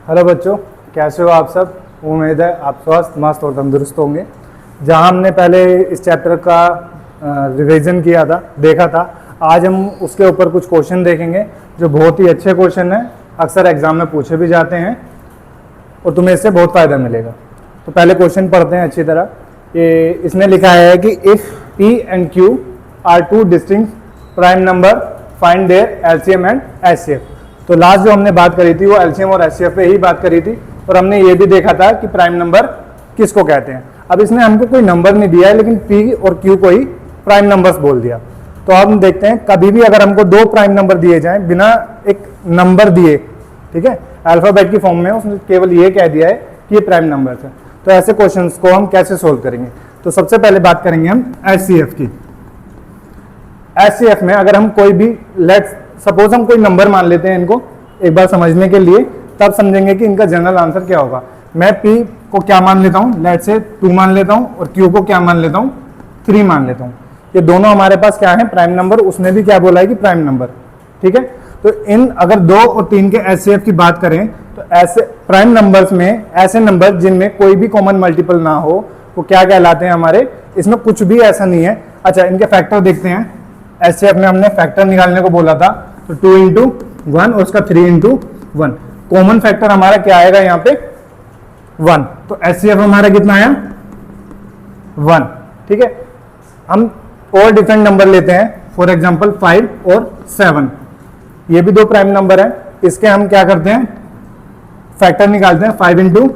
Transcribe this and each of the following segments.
Hello बच्चों, कैसे हो आप सब। उम्मीद है आप स्वस्थ मस्त और तंदुरुस्त होंगे। जहां हमने पहले इस चैप्टर का रिवीजन किया था, देखा था, आज हम उसके ऊपर कुछ क्वेश्चन देखेंगे जो बहुत ही अच्छे क्वेश्चन हैं, अक्सर एग्जाम में पूछे भी जाते हैं और तुम्हें इससे बहुत फ़ायदा मिलेगा। तो पहले क्वेश्चन पढ़ते हैं अच्छी तरह। ये इसने लिखा है कि if P and Q are two distinct prime number find their LCM and HCF. तो लास्ट जो हमने बात करी थी वो एलसीएम और एचसीएफ पे ही बात करी थी और हमने ये भी देखा था कि प्राइम नंबर किसको कहते हैं। अब इसने हमको कोई नंबर नहीं दिया है, लेकिन P और Q को ही प्राइम नंबर्स बोल दिया। तो अब हम देखते हैं, कभी भी अगर हमको दो प्राइम नंबर दिए जाएं बिना एक नंबर दिए, ठीक है, अल्फाबेट की फॉर्म में, उसने केवल ये कह दिया है कि ये प्राइम नंबर्स है, तो ऐसे क्वेश्चंस को हम कैसे सोल्व करेंगे। तो सबसे पहले बात करेंगे हम एचसीएफ की। एचसीएफ में अगर हम कोई भी लेट्स सपोज हम कोई नंबर मान लेते हैं, इनको एक बार समझने के लिए, तब समझेंगे कि इनका जनरल आंसर क्या होगा। मैं P को क्या मान लेता हूँ, लेट्स से 2 मान लेता हूँ, और Q को क्या मान लेता हूँ, 3 मान लेता हूँ। ये दोनों हमारे पास क्या है, प्राइम नंबर। उसने भी क्या बोला है कि प्राइम नंबर, ठीक है। तो इन अगर 2 और 3 के एचसीएफ की बात करें तो ऐसे प्राइम नंबर्स में ऐसे नंबर जिनमें कोई भी कॉमन मल्टीपल ना हो वो क्या कहलाते हैं हमारे। इसमें कुछ भी ऐसा नहीं है। अच्छा, इनके फैक्टर देखते हैं। एचसीएफ में हमने फैक्टर निकालने को बोला था, तो 2 इंटू 1 और उसका 3 इंटू 1। कॉमन फैक्टर हमारा क्या आएगा यहाँ पे, 1। तो एचसीएफ हमारा कितना आया, 1, ठीक है। हम और डिफरेंट नंबर लेते हैं, फॉर एग्जाम्पल 5 और 7। ये भी 2 प्राइम नंबर है। इसके हम क्या करते हैं, फैक्टर निकालते हैं 5 इंटू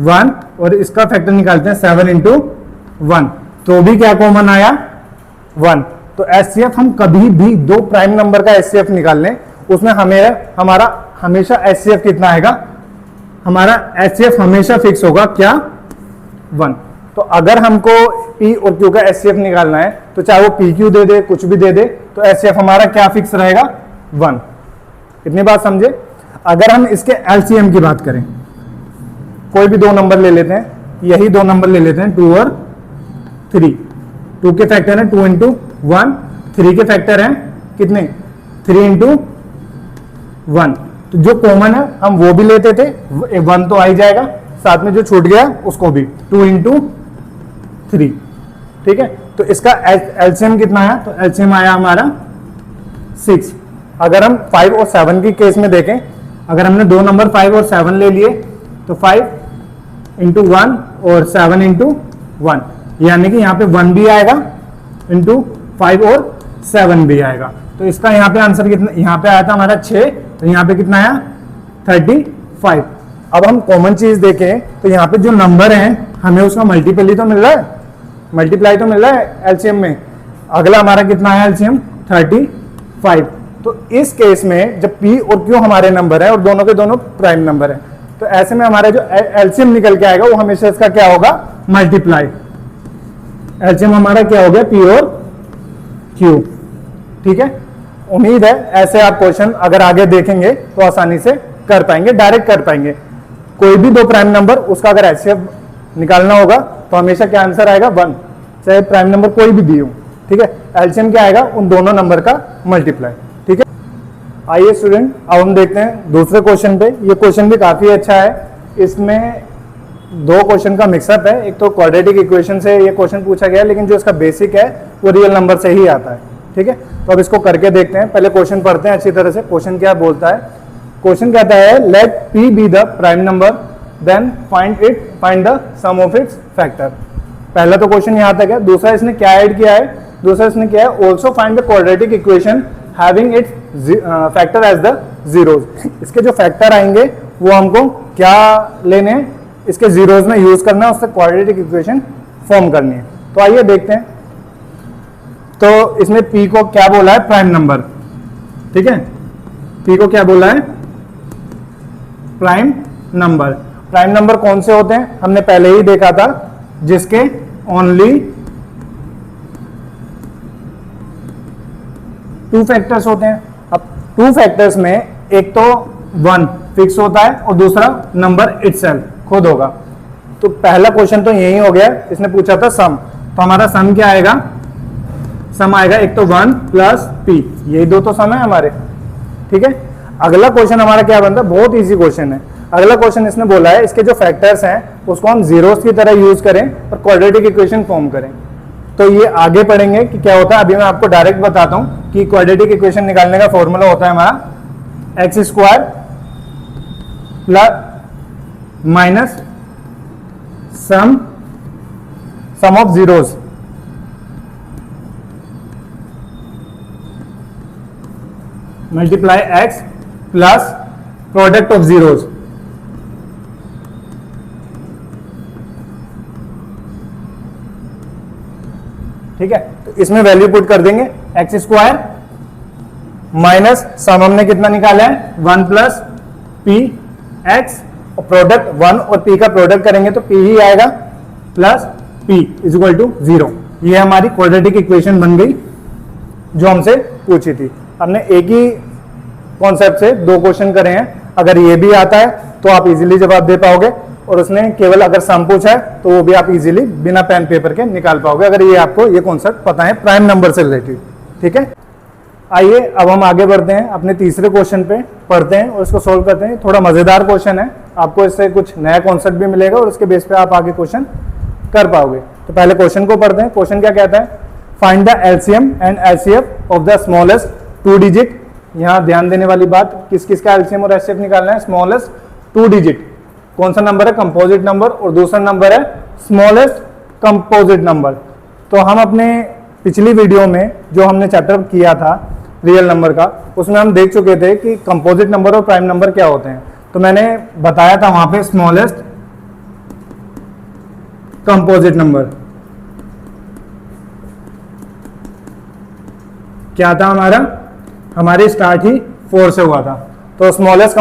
1 और इसका फैक्टर निकालते हैं 7 इंटू 1, तो भी क्या कॉमन आया, 1। तो एचसीएफ हम कभी भी 2 प्राइम नंबर का एचसीएफ निकाल लें, उसमें हमारा हमेशा एचसीएफ कितना आएगा, हमारा एचसीएफ हमेशा फिक्स होगा क्या, 1। तो अगर हमको P और Q का एचसीएफ निकालना है तो चाहे वो PQ दे दे, कुछ भी दे दे, तो एचसीएफ हमारा क्या फिक्स रहेगा, 1। इतनी बात समझे। अगर हम इसके एलसीएम की बात करें, कोई भी 2 नंबर ले लेते हैं, यही 2 नंबर ले लेते हैं, 2 और 3। 2 के फैक्टर है 2 इंटू 1, 3 के फैक्टर हैं कितने, 3 इंटू 1। तो जो कॉमन है हम वो भी लेते थे, 1 तो आ ही जाएगा, साथ में जो छूट गया उसको भी 2 इंटू 3, ठीक है। तो इसका एलसीएम कितना आया, तो एलसीएम आया हमारा 6। अगर हम 5 और 7 की केस में देखें, अगर हमने 2 नंबर 5 और 7 ले लिए तो 5 इंटू 1 और 7 इंटू 1, यानी कि यहाँ पे 1 भी आएगा इंटू 5 और 7 भी आएगा। तो इसका यहाँ पे आंसर कितना, यहाँ पे आया था हमारा 6, तो यहाँ पे कितना आया, 35। अब हम कॉमन चीज देखें तो यहाँ पे जो नंबर है हमें उसका मल्टीपल ही तो मिल रहा है, मल्टीप्लाई तो मिल रहा है एलसीएम में। अगला हमारा कितना है एलसीएम, 35। तो इस केस में जब P और Q हमारे नंबर है और दोनों के दोनों प्राइम नंबर है, तो ऐसे में हमारा जो एलसीएम निकल के आएगा वो हमेशा इसका क्या होगा, मल्टीप्लाई। एलसीएम हमारा क्या हो गया, P और Q, ठीक है। उम्मीद है ऐसे आप क्वेश्चन अगर आगे देखेंगे तो आसानी से कर पाएंगे, डायरेक्ट कर पाएंगे। कोई भी 2 प्राइम नंबर, उसका अगर एचसीएफ निकालना होगा तो हमेशा क्या आंसर आएगा, 1, चाहे प्राइम नंबर कोई भी दिए हो, ठीक है। एलसीएम क्या आएगा, उन दोनों नंबर का मल्टीप्लाई, ठीक है। आइए स्टूडेंट, अब हम देखते हैं दूसरे क्वेश्चन पे। ये क्वेश्चन भी काफी अच्छा है। इसमें 2 क्वेश्चन का मिक्सअप है। एक तो क्वाड्रेटिक इक्वेशन से ये क्वेश्चन पूछा गया है, लेकिन जो इसका बेसिक है वो रियल नंबर से ही आता है, ठीक है। तो अब इसको करके देखते हैं। पहले क्वेश्चन पढ़ते हैं अच्छी तरह से। क्वेश्चन क्या बोलता है, क्वेश्चन कहता है let P be the prime number then find the sum of its factor. पहला तो क्वेश्चन यहाँ तक है। दूसरा इसने क्या ऐड किया है, दूसरा इसने किया है also find the quadratic equation having its factor as the zeroes. इसके जो फैक्टर आएंगे वो हमको क्या लेने हैं, इसके जीरोज में यूज करना है, उससे क्वाड्रेटिक इक्वेशन फॉर्म करनी है। तो आइए देखते हैं। तो इसने P को क्या बोला है, प्राइम नंबर, ठीक है। P को क्या बोला है, प्राइम नंबर। प्राइम नंबर कौन से होते हैं, हमने पहले ही देखा था, जिसके ओनली 2 फैक्टर्स होते हैं। अब 2 फैक्टर्स में एक तो 1 फिक्स होता है और दूसरा नंबर इटसेल्फ खुद होगा। तो पहला क्वेश्चन तो यही हो गया। इसने पूछा था सम, तो हमारा सम क्या आएगा, सम आएगा एक तो 1 प्लस P, यही 2 तो सम है हमारे, ठीक है। अगला क्वेश्चन हमारा क्या बनता है, बहुत इजी क्वेश्चन है। अगला क्वेश्चन इसने बोला है इसके जो फैक्टर्स हैं उसको हम जीरोस की तरह यूज करें और क्वाड्रेटिक इक्वेशन फॉर्म करें। तो ये आगे पढ़ेंगे कि क्या होता है। अभी मैं आपको डायरेक्ट बताता हूं कि क्वाड्रेटिक इक्वेशन निकालने का फॉर्मूला होता है हमारा x square plus minus sum of zeros multiply x plus product of zeros. ठीक है, तो इसमें वैल्यू पुट कर देंगे एक्स स्क्वायर माइनस सम हमने कितना निकाला है 1 प्लस पी एक्स और प्रोडक्ट 1 और p का प्रोडक्ट करेंगे तो p ही आएगा plus p is equal to 0। ये हमारी क्वाड्रेटिक इक्वेशन बन गई जो हमसे पूछी थी। हमने एक ही कॉन्सेप्ट से 2 क्वेश्चन करे हैं। अगर ये भी आता है तो आप इजीली जवाब दे पाओगे और उसने केवल अगर सम पूछा है तो वो भी आप इजीली बिना पेन पेपर के निकाल पाओगे अगर ये आपको ये कॉन्सेप्ट पता है प्राइम नंबर से रिलेटेड। ठीक है, आइए अब हम आगे बढ़ते हैं अपने तीसरे क्वेश्चन पे पढ़ते हैं और इसको सोल्व करते हैं। थोड़ा मजेदार क्वेश्चन है, आपको इससे कुछ नया कॉन्सेप्ट भी मिलेगा और उसके बेस पे आप आगे क्वेश्चन कर पाओगे। तो पहले क्वेश्चन को पढ़ते हैं। क्वेश्चन क्या कहता है, find the LCM and HCF of the smallest 2 digit. यहाँ ध्यान देने वाली बात, किस किस का एलसीएम और एचसीएफ निकालना है, स्मॉलेस्ट 2 डिजिट। कौन सा नंबर है, कंपोजिट नंबर, और दूसरा नंबर है स्मॉलेस्ट कंपोजिट नंबर। तो हम अपने पिछली वीडियो में जो हमने चैप्टर किया था रियल नंबर का, उसमें हम देख चुके थे कि कंपोजिट नंबर और प्राइम नंबर क्या होते हैं। तो मैंने बताया था वहां पे स्मॉलेस्ट कंपोजिट नंबर क्या था हमारी स्टार्ट ही 4 से हुआ था। तो स्मॉलेस्ट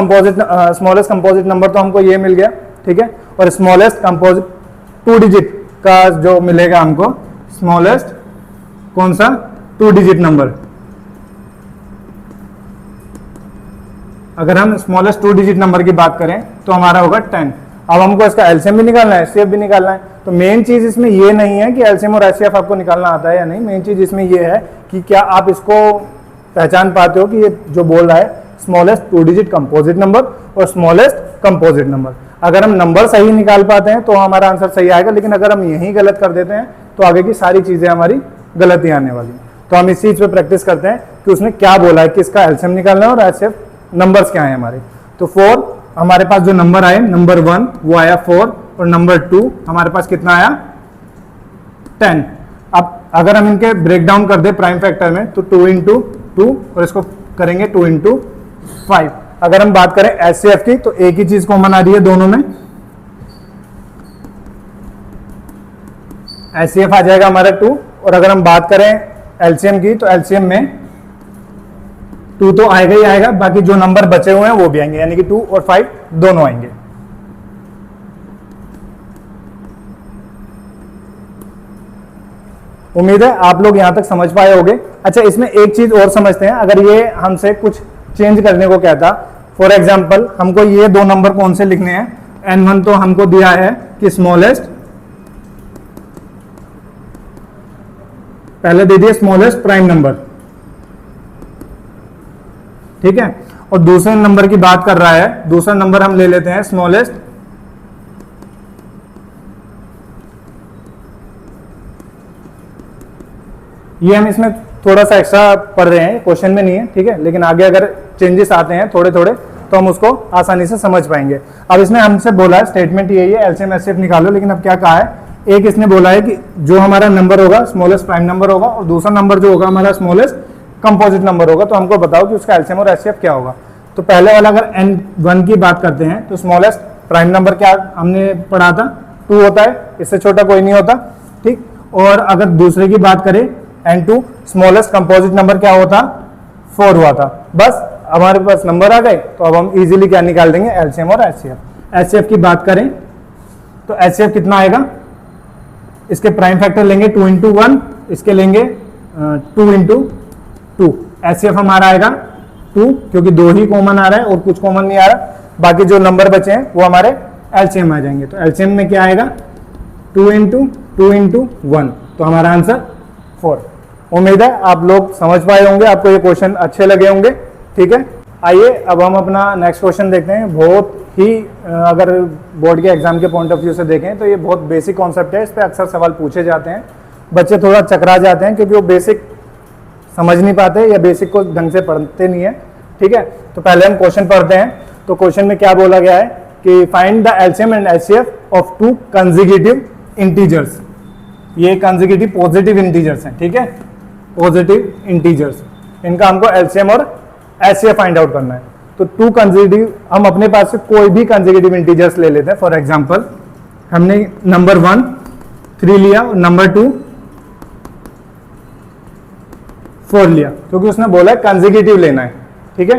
कंपोजिट नंबर तो हमको ये मिल गया। ठीक है, और स्मॉलेस्ट कंपोजिट 2 डिजिट का जो मिलेगा हमको, स्मॉलेस्ट कौन सा 2 डिजिट नंबर, अगर हम स्मॉलेस्ट 2 डिजिट नंबर की बात करें तो हमारा होगा 10। अब हमको इसका एलसीएम भी निकालना है, एचसीएफ भी निकालना है। तो मेन चीज इसमें ये नहीं है कि एलसीएम और एचसीएफ आपको निकालना आता है या नहीं, मेन चीज इसमें ये है कि क्या आप इसको पहचान पाते हो कि ये जो बोल रहा है स्मॉलेस्ट 2 डिजिट कंपोजिट नंबर और स्मॉलेस्ट कंपोजिट नंबर। अगर हम नंबर सही निकाल पाते हैं तो हमारा आंसर सही आएगा, लेकिन अगर हम यही गलत कर देते हैं तो आगे की सारी चीजें हमारी गलत ही आने वाली। तो हम इस चीज पे प्रैक्टिस करते हैं कि उसने क्या बोला है, किसका एलसीएम निकालना है और एचसीएफ नंबर्स क्या है हमारे। तो 4 हमारे पास जो नंबर आए, नंबर 1 वो आया 4 और नंबर 2 हमारे पास कितना आया 10। अब अगर हम इनके ब्रेक डाउन कर दे प्राइम फैक्टर में तो 2 इंटू 2 और इसको करेंगे 2 इंटू 5। अगर हम बात करें एचसीएफ की तो एक ही चीज कॉमन आ रही है दोनों में, एचसीएफ आ जाएगा हमारा 2। और अगर हम बात करें एलसीएम की तो एलसीएम में 2 तो आएगा ही आएगा, बाकी जो नंबर बचे हुए हैं वो भी आएंगे, यानी कि 2 और 5 दोनों आएंगे। उम्मीद है आप लोग यहां तक समझ पाए होंगे। अच्छा, इसमें एक चीज और समझते हैं। अगर ये हमसे कुछ चेंज करने को कहता, फॉर एग्जाम्पल हमको ये 2 नंबर कौन से लिखने हैं, n1 तो हमको दिया है कि स्मॉलेस्ट, पहले दे दिया स्मॉलेस्ट प्राइम नंबर, ठीक है, और दूसरे नंबर की बात कर रहा है, दूसरा नंबर हम ले लेते हैं स्मॉलेस्ट ये हम इसमें थोड़ा सा एक्स्ट्रा पढ़ रहे हैं, क्वेश्चन में नहीं है, ठीक है, लेकिन आगे अगर चेंजेस आते हैं थोड़े थोड़े तो हम उसको आसानी से समझ पाएंगे। अब इसने हमसे बोला है, स्टेटमेंट यही है एलसीएम एचसीएफ निकालो, लेकिन अब क्या कहा है, एक इसने बोला है कि जो हमारा नंबर होगा स्मॉलेस्ट प्राइम नंबर होगा और दूसरा नंबर जो होगा हमारा स्मॉलेस्ट कंपोजिट नंबर होगा। तो हमको बताओ कि उसका एलसीएम और एचसीएफ क्या होगा। तो पहले वाला अगर n1 की बात करते हैं तो स्मॉलेस्ट प्राइम नंबर क्या हमने पढ़ा था, 2 होता है, इससे छोटा कोई नहीं होता, ठीक। और अगर दूसरे की बात करें n2, स्मॉलेस्ट कंपोजिट नंबर क्या होता, 4 हुआ था। बस हमारे पास नंबर आ गए, तो अब हम इजीली क्या निकाल देंगे, एलसीएम और एचसीएफ। एचसीएफ की बात करें तो एचसीएफ कितना आएगा, इसके प्राइम फैक्टर लेंगे 2 इंटू 1, इसके लेंगे 2 इंटू 2। एचसीएफ हमारा आएगा 2, क्योंकि 2 ही कॉमन आ रहा है और कुछ कॉमन नहीं आ रहा, बाकी जो नंबर बचे हैं वो हमारे एलसीएम आ जाएंगे। तो एलसीएम में क्या आएगा, 2 इंटू 1, तो हमारा आंसर 4। उम्मीद है आप लोग समझ पाए होंगे, आपको ये क्वेश्चन अच्छे लगे होंगे, ठीक है। आइए अब हम अपना नेक्स्ट क्वेश्चन देखते हैं। बहुत ही अगर बोर्ड के एग्जाम के पॉइंट ऑफ व्यू से देखें तो ये बहुत बेसिक कॉन्सेप्ट है, इस पर अक्सर सवाल पूछे जाते हैं, बच्चे थोड़ा चकरा जाते हैं क्योंकि वो बेसिक समझ नहीं पाते या बेसिक को ढंग से पढ़ते नहीं है। ठीक है, तो पहले हम क्वेश्चन पढ़ते हैं। तो क्वेश्चन में क्या बोला गया है कि find the LCM and HCF of to consecutive integers. ये कंसेक्यूटिव पॉजिटिव इंटीजर्स हैं, ठीक है, पॉजिटिव इंटीजर्स, इनका हमको एलसीएम और एचसीएफ फाइंड आउट करना है। तो टू कंसेक्यूटिव, हम अपने पास से कोई भी कंसेक्यूटिव इंटीजर्स ले लेते हैं। फॉर एग्जांपल हमने नंबर 1 3 लिया और नंबर 2 4 लिया, क्योंकि उसने बोला है कंसेक्यूटिव लेना है। ठीक है,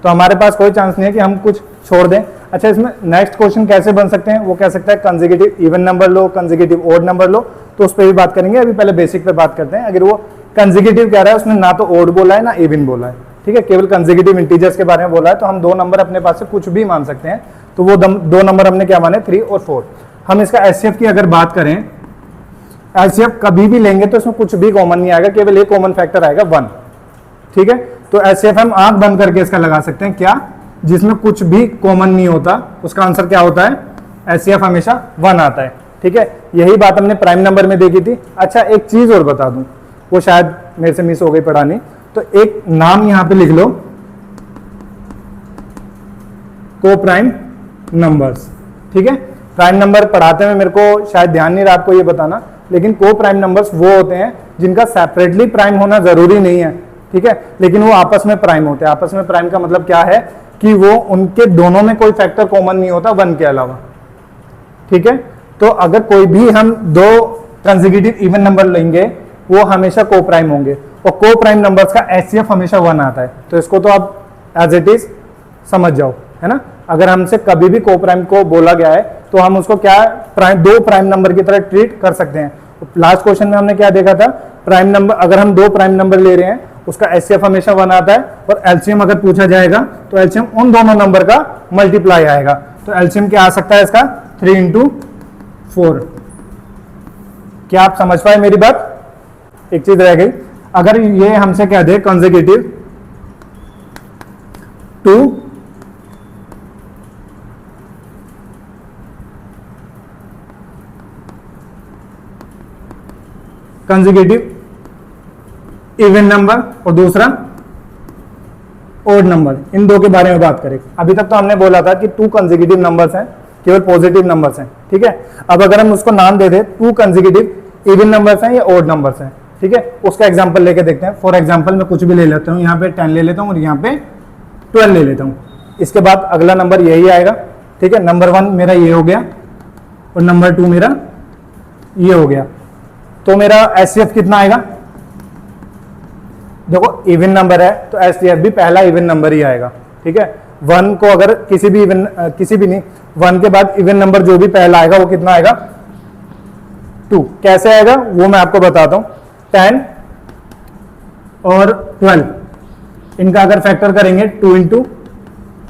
तो हमारे पास कोई चांस नहीं है कि हम कुछ छोड़ दें। अच्छा, इसमें नेक्स्ट क्वेश्चन कैसे बन सकते हैं, वो कह सकता है कंसेक्यूटिव इवन नंबर लो, कंसेक्यूटिव ओड नंबर लो, तो उस पर भी बात करेंगे। अभी पहले बेसिक पे बात करते हैं। अगर वो कंसेक्यूटिव कह रहा है, उसने ना तो ओड बोला है ना इवन बोला है, ठीक है, केवल कंसेक्यूटिव इंटीजर्स के बारे में बोला है, तो हम 2 नंबर अपने पास से कुछ भी मान सकते हैं। तो वो 2 नंबर हमने क्या माने, 3 और 4। हम इसका एचसीएफ की अगर बात करें, एचसीएफ कभी भी लेंगे तो इसमें कुछ भी कॉमन नहीं आएगा, केवल एक कॉमन फैक्टर आएगा 1। ठीक है, तो एचसीएफ हम आंख बंद करके इसका लगा सकते हैं, क्या, जिसमें कुछ भी कॉमन नहीं होता, उसका आंसर क्या होता है, एचसीएफ हमेशा 1 आता है। ठीक है, यही बात हमने प्राइम नंबर में देखी थी। अच्छा, एक चीज और बता दूं, वो शायद मेरे से मिस हो गई पढ़ानी, तो एक नाम यहां पे लिख लो, को प्राइम नंबर्स। ठीक है, प्राइम नंबर पढ़ाते में मेरे को शायद ध्यान नहीं रहा आपको ये बताना, लेकिन को प्राइम नंबर्स वो होते हैं जिनका सेपरेटली प्राइम होना जरूरी नहीं है। ठीक है, लेकिन वो आपस में प्राइम होते हैं। आपस में प्राइम का मतलब क्या है कि वो उनके दोनों में कोई फैक्टर कॉमन नहीं होता 1 के अलावा। ठीक है, तो अगर कोई भी हम 2 कंसेक्यूटिव इवन नंबर लेंगे, वो हमेशा को प्राइम होंगे, और को प्राइम नंबर्स का एचसीएफ हमेशा 1 आता है। तो इसको तो आप एज इट इज समझ जाओ, है ना। अगर हमसे कभी भी को प्राइम को बोला गया है तो हम उसको क्या प्राइम 2 प्राइम नंबर की तरह ट्रीट कर सकते हैं। लास्ट क्वेश्चन में हमने क्या देखा था, प्राइम नंबर, अगर हम 2 प्राइम नंबर ले रहे हैं उसका एचसीएफ हमेशा 1 आता है, और एलसीएम अगर पूछा जाएगा तो एलसीएम उन दोनों नंबर का मल्टीप्लाई आएगा। तो एलसीएम क्या आ सकता है इसका, 3 × 4। क्या आप समझ पाए मेरी बात? एक चीज रह गई, अगर ये हमसे कह दे कंसेक्यूटिव 2 कंसेक्यूटिव इवन नंबर और दूसरा ओड नंबर, इन 2 के बारे में बात करें। अभी तक तो हमने बोला था कि 2 कंसेक्यूटिव नंबर्स हैं, केवल पॉजिटिव नंबर्स हैं। ठीक है, अब अगर हम उसको नाम दे दें 2 कंसेक्यूटिव इवन नंबर्स हैं या ओड नंबर्स हैं, ठीक है, उसका एग्जांपल लेके देखते हैं। फॉर एग्जांपल मैं कुछ भी ले लेता हूं, यहाँ पे 10 ले लेता हूं और यहाँ पे 12 ले लेता हूं। इसके बाद अगला नंबर यही आएगा। ठीक है, नंबर 1 मेरा ये हो गया और नंबर 2 मेरा ये हो गया। तो मेरा एचसीएफ कितना आएगा, देखो इवन नंबर है तो एचसीएफ भी पहला इवन नंबर ही आएगा। ठीक है, 1 को अगर किसी भी नहीं, 1 के बाद इवन नंबर जो भी पहला आएगा वो कितना आएगा, 2। कैसे आएगा वो मैं आपको बताता हूं। 10 और 12, इनका अगर फैक्टर करेंगे 2 ×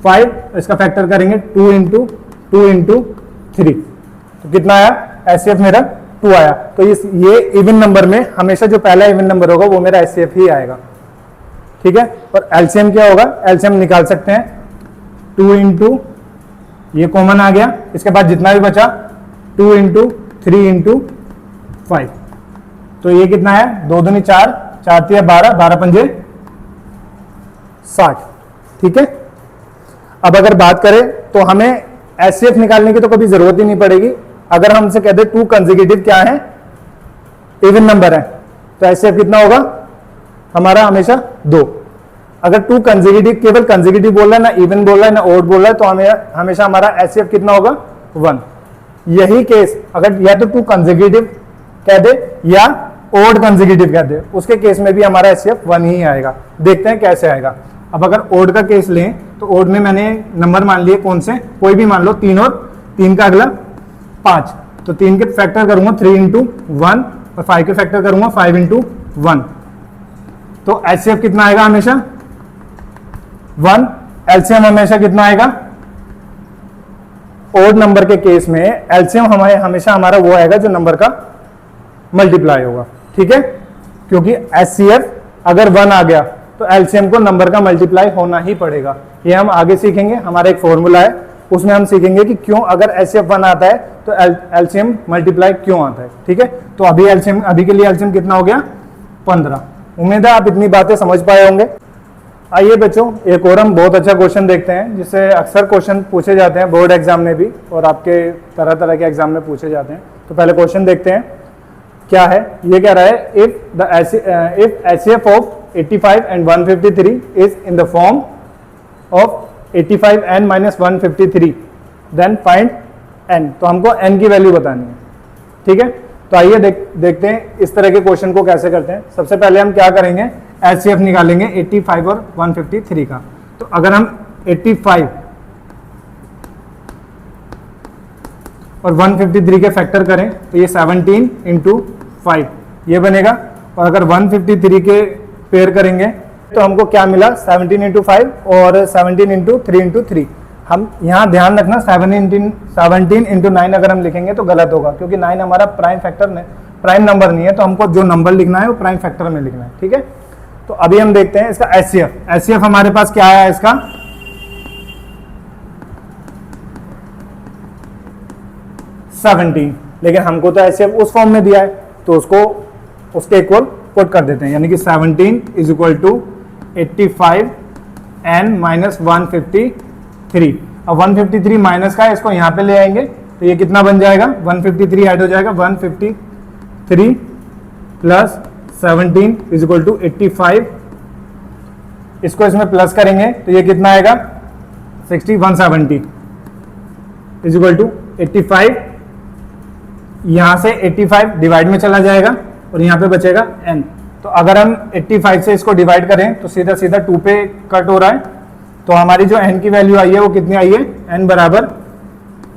5, इसका फैक्टर करेंगे 2 × 2 × 3, तो कितना आया, एचसीएफ मेरा 2 आया। तो ये इवन नंबर में हमेशा जो पहला इवन नंबर होगा वो मेरा एचसीएफ ही आएगा। ठीक है, और एलसीएम क्या होगा, एलसीएम निकाल सकते हैं 2 × ये कॉमन आ गया, इसके बाद जितना भी बचा 2 × 3 × 5, तो ये कितना है, 2 दूनी 4, 4 × 12, 12 × 5 60। ठीक है, अब अगर बात करें तो हमें एचसीएफ निकालने की तो कभी जरूरत ही नहीं पड़ेगी। अगर हमसे कहते 2 कंसेक्यूटिव क्या है, इवन नंबर है, तो एचसीएफ कितना होगा हमारा, हमेशा 2। अगर 2 कंसेक्यूटिव, केवल कंसेक्यूटिव बोल रहा है, ना इवन बोल रहा है ना ओड बोल रहा है, तो हमें हमेशा हमारा एचसीएफ कितना होगा, 1। यही केस अगर या तो 2 कंसेक्यूटिव कह दे या ओड कंसेक्यूटिव कह दे, उसके केस में भी हमारा एचसीएफ 1 ही आएगा। देखते हैं कैसे आएगा। अब अगर ओड का केस लें तो ओड में मैंने नंबर मान लिए कौन से, कोई भी मान लो, 3 और 3 का अगला 5, तो 3 के फैक्टर करूंगा 3 × 1 और 5 के फैक्टर करूंगा 5 × 1, तो एचसीएफ कितना आएगा, हमेशा 1। एलसीएम हमेशा कितना आएगा, ओड नंबर के केस में एलसीएम हमेशा हमारा वो आएगा जो नंबर का मल्टीप्लाई होगा। ठीक है, क्योंकि एचसीएफ अगर 1 आ गया तो एलसीएम को नंबर का मल्टीप्लाई होना ही पड़ेगा। ये हम आगे सीखेंगे। हमारा एक फॉर्मूला है उसमें हम सीखेंगे कि क्यों अगर HCF 1 आता है तो एलसीएम मल्टीप्लाई क्यों आता है। ठीक है, तो अभी एलसीएम, अभी के लिए एलसीएम कितना हो गया 15। उम्मीद है आप इतनी बातें समझ पाए होंगे। आइए बच्चों एक और हम बहुत अच्छा क्वेश्चन देखते हैं जिससे अक्सर क्वेश्चन पूछे जाते हैं बोर्ड एग्जाम में भी और आपके तरह तरह के एग्जाम में पूछे जाते हैं। तो पहले क्वेश्चन देखते हैं क्या है। ये कह रहा है if HCF of 85 and 153 is in the form of 85 n minus 153 then find n। तो हमको n की वैल्यू बतानी है। ठीक है, तो आइए देखते हैं इस तरह के क्वेश्चन को कैसे करते हैं। सबसे पहले हम क्या करेंगे, HCF निकालेंगे 85 और 153 का। तो अगर हम 85 और 153 के फैक्टर करें तो ये 17 इंटू 5 ये बनेगा, और अगर 153 के पेयर करेंगे तो हमको क्या मिला 17 इंटू 5 और 17 इंटू 3 इंटू 3। हम यहाँ ध्यान रखना 17 इंटू 9 अगर हम लिखेंगे तो गलत होगा क्योंकि 9 हमारा प्राइम फैक्टर प्राइम नंबर नहीं है, तो हमको जो नंबर लिखना है वो प्राइम फैक्टर में लिखना है। ठीक है, तो अभी हम देखते हैं इसका HCF हमारे पास क्या आया इसका 17, लेकिन हमको तो HCF उस फॉर्म में दिया है तो उसको उसके इक्वल पुट कर देते हैं, यानी कि 17 is equal to 85 n minus 153। अब 153 माइनस का है, इसको यहाँ पे ले आएंगे तो ये कितना बन जाएगा 153 ऐड हो जाएगा 153 प्लस 17 इज इक्वल टू 85। इसको इसमें प्लस करेंगे तो ये कितना आएगा 60 170 इज इक्वल टू 85। यहां से 85 डिवाइड में चला जाएगा और यहाँ पे बचेगा n। तो अगर हम 85 से इसको डिवाइड करें तो सीधा सीधा 2 पे कट हो रहा है, तो हमारी जो n की वैल्यू आई है वो कितनी आई है n बराबर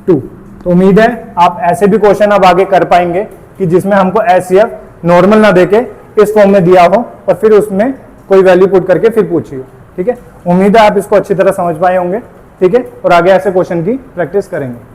2। तो उम्मीद है आप ऐसे भी क्वेश्चन अब आगे कर पाएंगे कि जिसमें हमको HCF नॉर्मल ना देके इस फॉर्म में दिया हो और फिर उसमें कोई वैल्यू पुट करके फिर पूछी हो। ठीक है, उम्मीद है आप इसको अच्छी तरह समझ पाए होंगे। ठीक है, और आगे ऐसे क्वेश्चन की प्रैक्टिस करेंगे।